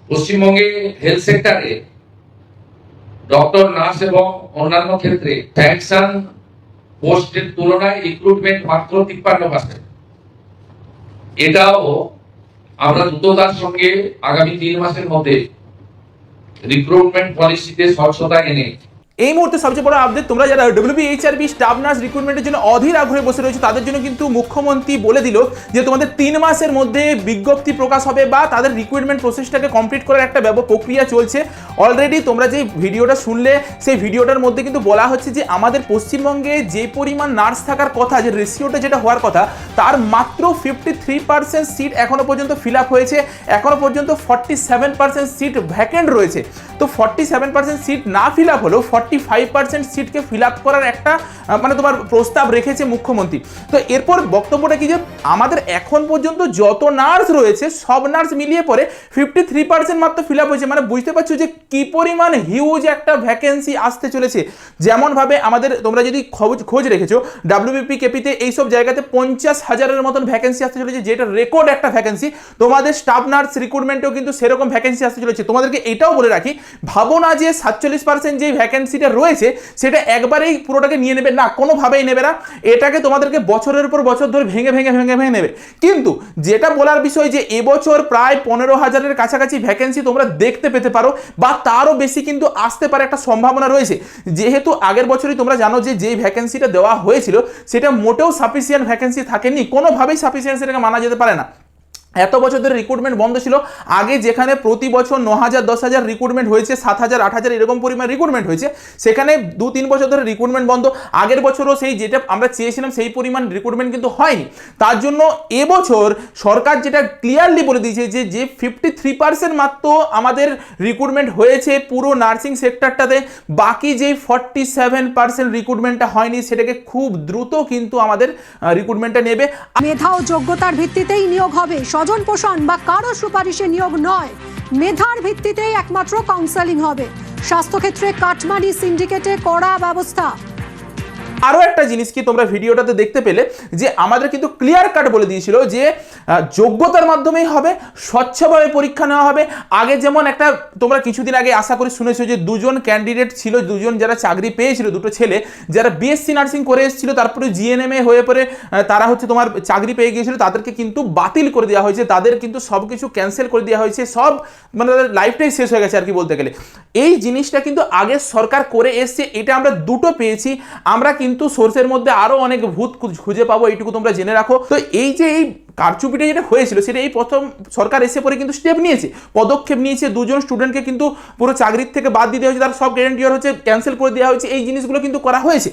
পশ্চিমবঙ্গে হেলথ সেক্টরে doctor, nurse এবং অন্যান্য ক্ষেত্রে স্যাংশন পোস্টের তুলনায় রিক্রুটমেন্ট মাত্র 53%। এটাও আমরা দ্রুততার সঙ্গে আগামী 3 মাসের মধ্যে রিক্রুটমেন্ট পলিসিতে স্বচ্ছতা এনে এই মুহূর্তে সবচেয়ে বড় আপডেট, তোমরা যারা WBHRB স্টাফ নার্স রিক্রুটমেন্টের জন্য অধীর আগ্রহে বসে রয়েছে তাদের জন্য কিন্তু মুখ্যমন্ত্রী বলে দিল যে তোমাদের 3 মাসের মধ্যে বিজ্ঞপ্তি প্রকাশ হবে বা তাদের রিক্রুটমেন্ট প্রসেসটাকে কমপ্লিট করার একটা প্রক্রিয়া চলছে। অলরেডি তোমরা যে ভিডিওটা শুনলে সেই ভিডিওটার মধ্যে কিন্তু বলা হচ্ছে যে আমাদের পশ্চিমবঙ্গে যে পরিমাণ নার্স থাকার কথা, যে রেশিওটা যেটা হওয়ার কথা, তার মাত্র 53% সিট এখনো পর্যন্ত ফিল আপ হয়েছে। এখনো পর্যন্ত 47% সিট ভ্যাকেন্ট রয়েছে। তো 47% সিট না ফিল আপ হলেও 45% সিটকে ফিল আপ করার একটা তোমার প্রস্তাব রেখেছে মুখ্যমন্ত্রী। তো এরপর বক্তব্যটা কি, যে আমাদের এখন পর্যন্ত যত নার্স রয়েছে সব নার্স মিলিয়ে পরে 53% মাত্র ফিল আপ হয়েছে। বুঝতে পারছো যে কি পরিমাণ হিউজ একটা ভ্যাকেন্সি আসতে চলেছে। যেমনভাবে আমাদের তোমরা যদি খোঁজ রেখেছো WBP কেপিতে এইসব জায়গাতে 50,000-এর মতন ভ্যাকেন্সি আসতে চলেছে, যেটা রেকর্ড একটা ভ্যাকেন্সি। তোমাদের স্টাফ নার্স রিক্রুটমেন্টেও কিন্তু সেরকম ভ্যাকেন্সি আসতে চলেছে। তোমাদেরকে এটাও বলে রাখি, ভাবো না যে 47% যে ভ্যাকেন্সিটা রয়েছে সেটা একবারেই পুরোটাকে নিয়ে নেবে, না, কোনোভাবেই নেবে না। এটাকে তোমাদেরকে বছরের পর বছর ধরে ভেঙে ভেঙে ভেঙে ভেঙে নেবে। কিন্তু যেটা বলার বিষয় যে এবছর প্রায় 15,000-এর কাছাকাছি ভ্যাকেন্সি তোমরা দেখতে পেতে পারো বা তারও বেশি কিন্তু আসতে পারে একটা সম্ভাবনা রয়েছে। যেহেতু আগের বছরই তোমরা জানো যে যেই ভ্যাকেন্সিটা দেওয়া হয়েছিল সেটা মোটেও সাফিসিয়েন্ট ভ্যাকেন্সি থাকেনি, কোনোভাবেই সাফিসিয়েন্ট সেটাকে মানা যেতে পারে না। এত বছর ধরে রিক্রুটমেন্ট বন্ধ ছিল। আগে যেখানে প্রতি বছর 9,000 10,000 রিক্রুটমেন্ট হয়েছে, 7,000 8,000 এরকম পরিমাণ রিক্রুটমেন্ট হয়েছে, সেখানে 2-3 বছর ধরে রিক্রুটমেন্ট বন্ধ। আগের বছরও সেই যেটা আমরা চেয়েছিলাম সেই পরিমাণ রিক্রুটমেন্ট কিন্তু হয়নি। তার জন্য এবছর সরকার যেটা ক্লিয়ারলি বলে দিয়েছে যে 53% মাত্র আমাদের রিক্রুটমেন্ট হয়েছে পুরো নার্সিং সেক্টরটাতে, বাকি যে 47% রিক্রুটমেন্টটা হয়নি সেটাকে খুব দ্রুত কিন্তু আমাদের রিক্রুটমেন্টটা নেবে। মেধা ও যোগ্যতার ভিত্তিতেই নিয়োগ হবে, স্বজন পোষণ বা কারো সুপারিশে নিয়োগ নয়। মেধার ভিত্তিতেই একমাত্র কাউন্সেলিং হবে। স্বাস্থ্যক্ষেত্রে কাটমানি সিন্ডিকেটে কড়া ব্যবস্থা। আরও একটা জিনিস কি তোমরা ভিডিওটাতে দেখতে পেলে যে আমাদের কিন্তু ক্লিয়ার কাট বলে দিয়েছিল যে যোগ্যতার মাধ্যমেই হবে, স্বচ্ছভাবে পরীক্ষা নেওয়া হবে। আগে যেমন একটা তোমরা কিছুদিন আগে আশা করি শুনেছো যে 2জন ক্যান্ডিডেট ছিল, 2জন যারা চাকরি পেয়েছিল, 2টো ছেলে যারা BSc নার্সিং করে এসেছিল, তারপরে GNM হয়ে পরে তারা তোমার চাকরি পেয়ে গিয়েছিল, তাদেরকে কিন্তু বাতিল করে দেওয়া হয়েছে, তাদের কিন্তু সব কিছু ক্যান্সেল করে দেওয়া হয়েছে, সব তাদের লাইফটাই শেষ হয়ে গেছে আর কি বলতে গেলে। এই জিনিসটা কিন্তু আগে সরকার করে এসছে, এটা আমরা দুটো পেয়েছি। আমরা কিন্তু সোর্সের মধ্যে আরো অনেক ভূত খুঁজে পাবো, এইটুকু তোমরা জেনে রাখো। তো এই যে এই কারচুপিটা যেটা হয়েছিল সেটা এই প্রথম সরকার এসে পরে কিন্তু স্টেপ নিয়েছে, পদক্ষেপ নিয়েছে। 2জন স্টুডেন্টকে কিন্তু পুরো চাকরির থেকে বাদ দিতে হয়েছে, তার সব গ্যারান্টিয়ার ক্যান্সেল করে দেওয়া হয়েছে। এই জিনিসগুলো কিন্তু করা হয়েছে।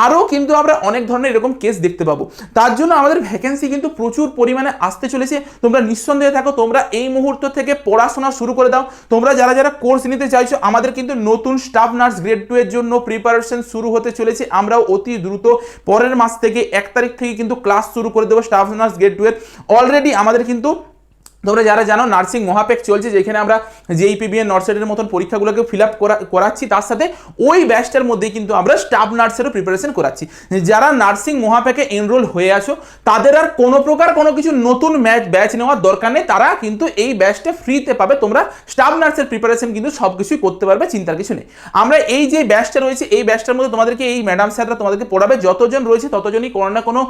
আরও কিন্তু আমরা অনেক ধরনের এরকম কেস দেখতে পাবো। তার জন্য আমাদের ভ্যাকেন্সি কিন্তু প্রচুর পরিমাণে আসতে চলেছে। তোমরা নিঃসন্দেহে থাকো, তোমরা এই মুহূর্ত থেকে পড়াশোনা শুরু করে দাও। তোমরা যারা যারা কোর্স নিতে চাইছো, আমাদের কিন্তু নতুন স্টাফ নার্স গ্রেড 2 এর জন্য প্রিপারেশন শুরু হতে চলেছে। আমরাও অতি দ্রুত পরের মাস থেকে 1 তারিখ থেকে কিন্তু ক্লাস শুরু করে দেবো স্টাফ নার্স গ্রেড 2 এর। অলরেডি আমাদের কিন্তু তোমরা যারা জানো নার্সিং মহাপেক চলছে, যেখানে আমরা JEPBN নর্সেটের মতন পরীক্ষাগুলোকে ফিল আপ করাচ্ছি, তার সাথে ওই ব্যাচটার মধ্যেই কিন্তু আমরা স্টাফ নার্সেরও প্রিপারেশন করাচ্ছি। যারা নার্সিং মহাপেকে এনরোল হয়ে আছো তাদের আর কোনো প্রকার কোনো কিছু নতুন ব্যাচ নেওয়ার দরকার নেই, তারা কিন্তু এই ব্যাচটা ফ্রিতে পাবে। তোমরা স্টাফ নার্সের প্রিপারেশন কিন্তু সব কিছুই করতে পারবে, চিন্তার কিছু নেই। আমরা এই যে ব্যাচটা রয়েছে এই ব্যাচটার মধ্যে তোমাদেরকে এই ম্যাডাম স্যাররা তোমাদেরকে পড়াবে, যতজন রয়েছে ততজনই কোনো না কোনো,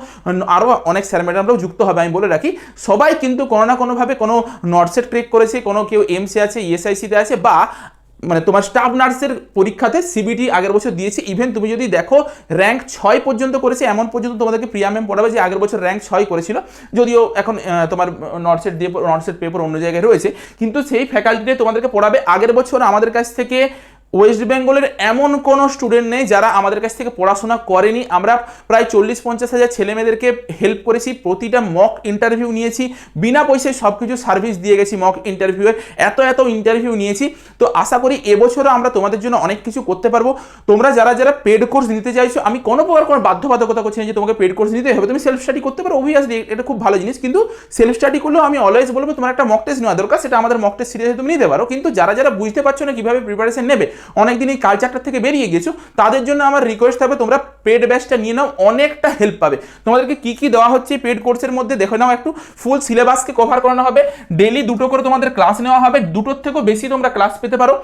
আরও অনেক স্যার ম্যাডামরাও যুক্ত হবে। আমি বলে রাখি, সবাই কিন্তু কোনো না কোনোভাবে কোনো নর্সেট ক্রেক করেছে, কোনো কেউ এমসে আছে, ESIC-তে আছে, বা তোমার স্টাফ নার্সের পরীক্ষাতে CBT আগের বছর দিয়েছে। ইভেন তুমি যদি দেখো র্যাঙ্ক 6 পর্যন্ত করেছে, এমন পর্যন্ত তোমাদেরকে প্রিয়া ম্যাম পড়াবে যে আগের বছর র্যাঙ্ক 6 করেছিল, যদিও এখন তোমার নর্সেট পেপার অন্য জায়গায় রয়েছে, কিন্তু সেই ফ্যাকাল্টিতে তোমাদেরকে পড়াবে। আগের বছর আমাদের কাছ থেকে ওয়েস্ট বেঙ্গলের এমন কোনো স্টুডেন্ট নেই যারা আমাদের কাছ থেকে পড়াশোনা করেনি। আমরা প্রায় 40-50 হাজার ছেলেমেয়েদেরকে হেল্প করেছি, প্রতিটা মক ইন্টারভিউ নিয়েছি, বিনা পয়সায় সব কিছু সার্ভিস দিয়ে গেছি। মক ইন্টারভিউয়ে এত ইন্টারভিউ নিয়েছি। তো আশা করি এবছরও আমরা তোমাদের জন্য অনেক কিছু করতে পারবো। তোমরা যারা যারা পেড কোর্স নিতে চাইছো, আমি কোনো প্রকার কোনো বাধ্যবাধকতা করছি না যে তোমাকে পেড কোর্স নিতে হবে, তুমি সেলফ স্টাডি করতে পারো, অবভিয়াসলি এটা খুব ভালো জিনিস। কিন্তু সেলফ স্টাডি করলেও আমি অলওয়েজ বলবো তোমার একটা মক টেস্ট নেওয়া দরকার, সেটা আমাদের মক টেস্ট সিরিজে তুমি নিতে পারো। কিন্তু যারা যারা বুঝতে পারছো না কীভাবে প্রিপারেশন নেবে, অনেকদিন এই কালচারটা থেকে বেরিয়ে গেছো, তাদের জন্য আমার রিকোয়েস্ট থাকবে তোমরা পেড ব্যাচটা নিয়ে নাও, অনেকটা হেল্প পাবে। তোমাদেরকে কি কি দেওয়া হচ্ছে পেড কোর্সের মধ্যে দেখে নাও একটু। ফুল সিলেবাসকে কভার করানো হবে, ডেলি 2টো করে তোমাদের ক্লাস নেওয়া হবে, 2টোর থেকেও বেশি তোমরা ক্লাস পেতে পারো।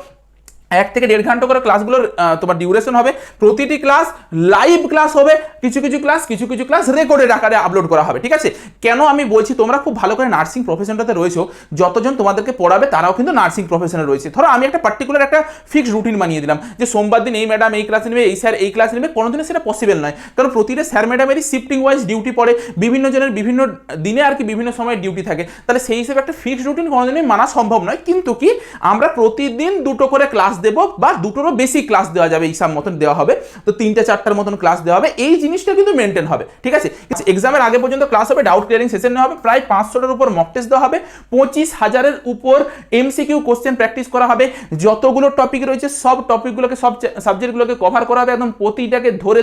1 থেকে 1.5 ঘন্টা করে ক্লাসগুলোর তোমার ডিউরেশন হবে, প্রতিটি ক্লাস লাইভ ক্লাস হবে, কিছু কিছু ক্লাস রেকর্ডেড আকারে আপলোড করা হবে, ঠিক আছে? কেন আমি বলছি, তোমরা খুব ভালো করে নার্সিং প্রফেশনটাতে রয়েছো, যতজন তোমাদেরকে পড়াবে তারাও কিন্তু নার্সিং প্রফেশনে রয়েছে। ধরো আমি একটা পার্টিকুলার একটা ফিক্সড রুটিন বানিয়ে দিলাম যে সোমবার দিন এই ম্যাডাম এই ক্লাস নেবে, এই স্যার এই ক্লাস নেবে, কোনোদিনও সেটা পসিবল নয়, কারণ প্রতিটা স্যার ম্যাডামেরই শিফটিং ওয়াইজ ডিউটি পড়ে, বিভিন্ন জনের বিভিন্ন দিনে আর কি বিভিন্ন সময় ডিউটি থাকে, তাহলে সেই হিসেবে একটা ফিক্সড রুটিন কোনোদিনই মানা সম্ভব নয়। কিন্তু কি আমরা প্রতিদিন 2টো করে ক্লাস দেবো বা 2টোরও বেশি ক্লাস দেওয়া যাবে, হিসাব মতন দেওয়া হবে, তো 3-4টার মতন ক্লাস দেওয়া হবে, এই জিনিসটা কিন্তু মেনটেন হবে, ঠিক আছে? এক্সামের আগে পর্যন্ত ক্লাস হবে, ডাউট ক্লিয়ারিং সেশন নেওয়া হবে, প্রায় 500টার উপর মক টেস্ট দেওয়া হবে, 25,000-এর উপর এমসিকিউ কোশ্চেন প্র্যাকটিস করা হবে, যতগুলো টপিক রয়েছে সব টপিকগুলোকে সব সাবজেক্টগুলোকে কভার করা হবে, একদম প্রতিটাকে ধরে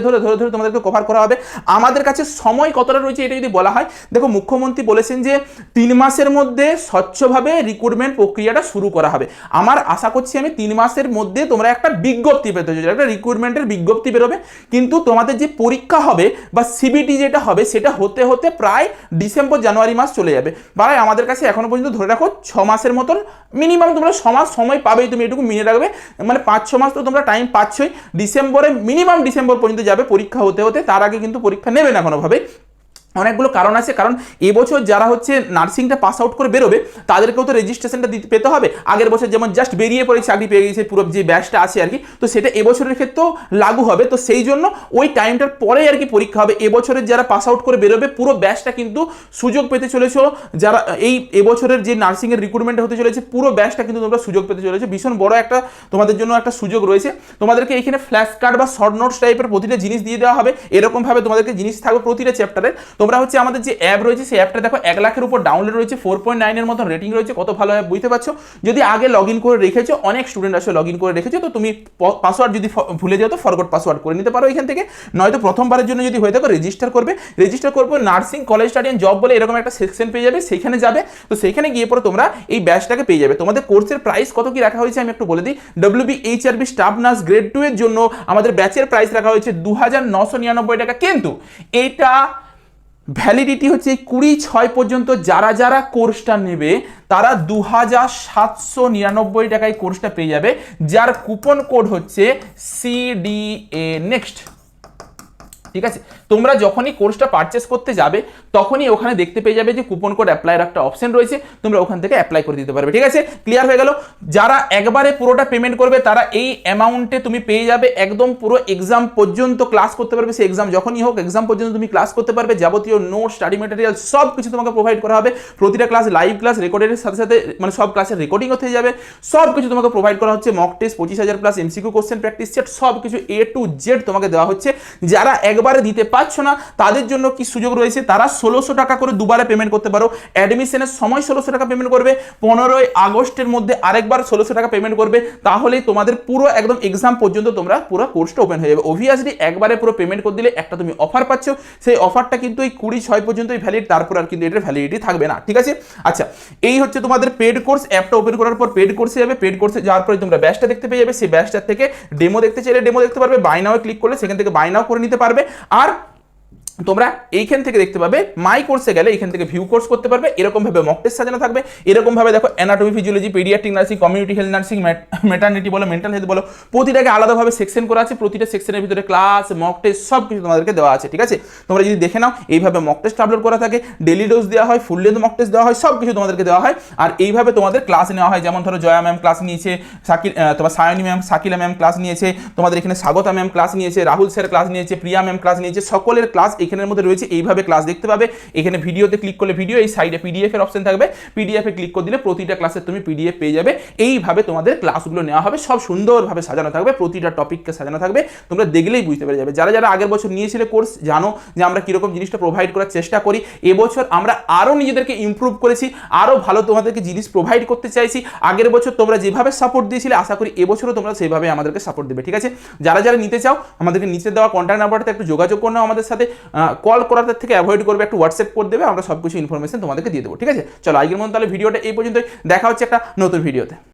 তোমাদেরকে কভার করা হবে। আমাদের কাছে সময় কতটা রয়েছে এটা যদি বলা হয়, দেখো মুখ্যমন্ত্রী বলেছেন যে 3 মাসের মধ্যে স্বচ্ছভাবে রিক্রুটমেন্ট প্রক্রিয়াটা শুরু করা হবে। আমার আশা করছি আমি 3 মাসের মধ্যে তোমরা একটা বিজ্ঞপ্তি পেতে চলেছো, একটা রিক্রুটমেন্টের বিজ্ঞপ্তি বেরোবে, কিন্তু তোমাদের যে পরীক্ষা হবে বা সিবিটি যেটা হবে সেটা হতে হতে প্রায় ডিসেম্বর জানুয়ারি মাস চলে যাবে। প্রায় আমাদের কাছে এখনো পর্যন্ত ধরে রাখো 6 মাসের মতন মিনিমাম তোমরা 6 মাস সময় পাবেই, তুমি এটুকু মিনে রাখবে, মানে 5-6 মাস তো তোমরা টাইম পাচ্ছই। ডিসেম্বরে মিনিমাম ডিসেম্বর পর্যন্ত যাবে পরীক্ষা হতে হতে, তার আগে কিন্তু পরীক্ষা নেবে না কোনোভাবে। অনেকগুলো কারণ আছে, কারণ এবছর যারা হচ্ছে নার্সিংটা পাস আউট করে বেরোবে তাদেরকেও তো রেজিস্ট্রেশনটা পেতে হবে। আগের বছর যেমন জাস্ট বেরিয়ে পড়ে চাকরি পেয়ে গেছে পুরো যে ব্যাচটা আছে আর কি, তো সেটা এবছরের ক্ষেত্রেও লাগু হবে, তো সেই জন্য ওই টাইমটার পরে আর কি পরীক্ষা হবে। এবছরের যারা পাস আউট করে বেরোবে পুরো ব্যাচটা কিন্তু সুযোগ পেতে চলেছো, যারা এই এবছরের যে নার্সিংয়ের রিক্রুটমেন্ট হতে চলেছে পুরো ব্যাচটা কিন্তু তোমরা সুযোগ পেতে চলেছো। ভীষণ বড় একটা তোমাদের জন্য একটা সুযোগ রয়েছে। তোমাদেরকে এখানে ফ্ল্যাশ কার্ড বা শর্ট নোটস টাইপের প্রতিটা জিনিস দিয়ে দেওয়া হবে, এরকমভাবে তোমাদেরকে জিনিস থাকবে প্রতিটা চ্যাপ্টারে। তোমরা হচ্ছে আমাদের যে অ্যাপ রয়েছে সেই অ্যাপটা দেখো 1 লাখের উপর ডাউনলোড রয়েছে, 4.9-এর মতো রেটিং রয়েছে, কত ভালো অ্যাপ বুঝতে পারছো। যদি আগে লগ ইন করে রেখেছো, অনেক স্টুডেন্ট আসলে লগ ইন করে রেখেছো, তো তুমি পাসওয়ার্ড যদি ভুলে যাও তো ফরগট পাসওয়ার্ড করে নিতে পারো এখান থেকে, নয়তো প্রথমবারের জন্য যদি হয়ে থাকো রেজিস্টার করবে নার্সিং কলেজ স্টাডি জব বলে এরকম একটা সেকশন পেয়ে যাবে, সেইখানে যাবে, তো সেইখানে গিয়ে পরে তোমরা এই ব্যাচটাকে পেয়ে যাবে। তোমাদের কোর্সের প্রাইস কত কি রাখা হয়েছে আমি একটু বলে দিই। WBHRB স্টাফ নার্স গ্রেড 2 এর জন্য আমাদের ব্যাচের প্রাইস রাখা হয়েছে 2,999 টাকা, কিন্তু এইটা ভ্যালিডিটি হচ্ছে 20/6 পর্যন্ত। যারা কোর্সটা নেবে তারা 2,799 টাকায় কোর্সটা পেয়ে যাবে, যার কুপন কোড হচ্ছে CDA নেক্সট, ঠিক আছে? তোমরা যখনই কোর্সটা পারচেস করতে যাবে তখনই ওখানে দেখতে পেয়ে যাবে যে কুপন কোড অ্যাপ্লাইয়ের একটা অপশন রয়েছে, তোমরা ওখান থেকে অ্যাপ্লাই করে দিতে পারবে, ঠিক আছে? ক্লিয়ার হয়ে গেল? যারা একবারে পুরোটা পেমেন্ট করবে তারা এই অ্যামাউন্টে তুমি পেয়ে যাবে, একদম পুরো এক্সাম পর্যন্ত ক্লাস করতে পারবে, সেই এক্সাম যখনই হোক এক্সাম পর্যন্ত তুমি ক্লাস করতে পারবে, যাবতীয় নোট স্টাডি ম্যাটেরিয়াল সব কিছু তোমাকে প্রোভাইড করা হবে। প্রতিটা ক্লাস লাইভ ক্লাস রেকর্ডের সাথে মানে সব ক্লাসের রেকর্ডিংও হয়ে যাবে, সব কিছু তোমাকে প্রোভাইড করা হচ্ছে। Mock test 25,000 plus MCQ question practice set সব কিছু A to Z তোমাকে দেওয়া হচ্ছে। যারা একবারে দিতে পারছো না তাদের জন্য কি সুযোগ রয়েছে, তারা 1600 টাকা করে দুবারে পেমেন্ট করতে পারো। অ্যাডমিশনের সময় 1600 টাকা পেমেন্ট করবে, 15ই আগস্টের মধ্যে আরেকবার 1600 টাকা পেমেন্ট করবে, তাহলেই তোমাদের পুরো একদম এক্সাম পর্যন্ত তোমরা পুরো কোর্সটা ওপেন হয়ে যাবে। অবভিয়াসলি একবারে পুরো পেমেন্ট করে দিলে একটা তুমি অফার পাচ্ছ, সেই অফারটা কিন্তু এই 20/6 পর্যন্তই ভ্যালিড, তারপর আর কিন্তু এটার ভ্যালিডিটি থাকবে না, ঠিক আছে? আচ্ছা, এই হচ্ছে তোমাদের পেড কোর্স। অ্যাপটা ওপেন করার পর পেড কোর্সে যাবে, পেড কোর্সে যাওয়ার পরে তোমরা ব্যাচটা দেখতে পেয়ে যাবে, সেই ব্যাচটার থেকে ডেমো দেখতে চাইলে ডেমো দেখতে পারবে, বাই নাও ক্লিক করলে সেখান থেকে বাই নাও করে নিতে পারবে। আর তোমরা এইখান থেকে দেখতে পাবে মাই কোর্সে গেলে এখান থেকে ভিউ কোর্স করতে পারবে, এরকম ভাবে মক টেস্ট সাজানো থাকবে, এরকম ভাবে দেখো anatomy physiology, paediatric nursing, community health nursing, maternity বলো, মেন্টাল হেলথ বলো, প্রতিটাকে আলাদাভাবে সেকশন করা আছে, প্রতিটা সেকশনের ভিতরে ক্লাস মক টেস্ট সব কিছু তোমাদেরকে দেওয়া আছে, ঠিক আছে? তোমরা যদি দেখে নাও এইভাবে মক টেস্ট আপলোড করা থাকে, ডেলি ডোজ দেওয়া হয়, ফুল লেন্থ মক টেস্ট দেওয়া হয়, সব কিছু তোমাদেরকে দেওয়া হয়। আর এইভাবে তোমাদের ক্লাস নেওয়া হয়, যেমন ধরো জয়া ম্যাম ক্লাস নিয়েছে, তোমার সায়নী ম্যাম, সাকিলা ম্যাম ক্লাস নিয়েছে, তোমাদের এখানে স্বাগতা ম্যাম ক্লাস নিয়েছে, রাহুল স্যার ক্লাস নিয়েছে, প্রিয়া ম্যাম ক্লাস নিয়েছে, সকলের ক্লাস এখানের মধ্যে রয়েছে। এইভাবে ক্লাস দেখতে পাবে, এখানে ভিডিওতে ক্লিক করলে ভিডিও, এই সাইডে পিডিএফ এর অপশন থাকবে, পিডিএফ এ ক্লিক করে দিলে প্রতিটা ক্লাসের তুমি পিডিএফ পেয়ে যাবে। এইভাবে তোমাদের ক্লাসগুলো নেওয়া হবে, সব সুন্দরভাবে সাজানো থাকবে, প্রতিটা টপিককে সাজানো থাকবে, তোমরা দেখলেই বুঝতে পেরে যাবে। যারা আগের বছর নিয়েছিলে কোর্স জানো যে আমরা কিরকম জিনিসটা প্রোভাইড করার চেষ্টা করি। এবছর আমরা আরও নিজেদেরকে ইমপ্রুভ করেছি, আরও ভালো তোমাদেরকে জিনিস প্রোভাইড করতে চাইছি। আগের বছর তোমরা যেভাবে সাপোর্ট দিয়েছিলে আশা করি এবছরও তোমরা সেইভাবে আমাদেরকে সাপোর্ট দেবে, ঠিক আছে? যারা নিতে চাও আমাদেরকে নিচে দেওয়া কন্ট্যাক্ট নাম্বারটাতে একটু যোগাযোগ করে নাও, আমাদের সাথে কল করার থেকে অ্যাভয়েড করবে, একটু হোয়াটসঅ্যাপ করে দেবে, আমরা সব কিছু ইনফরমেশন তোমাদেরকে দিয়ে দেবো, ঠিক আছে? চলো আজকের মতো তাহলে ভিডিওটা এই পর্যন্তই, দেখা হচ্ছে একটা নতুন ভিডিওতে।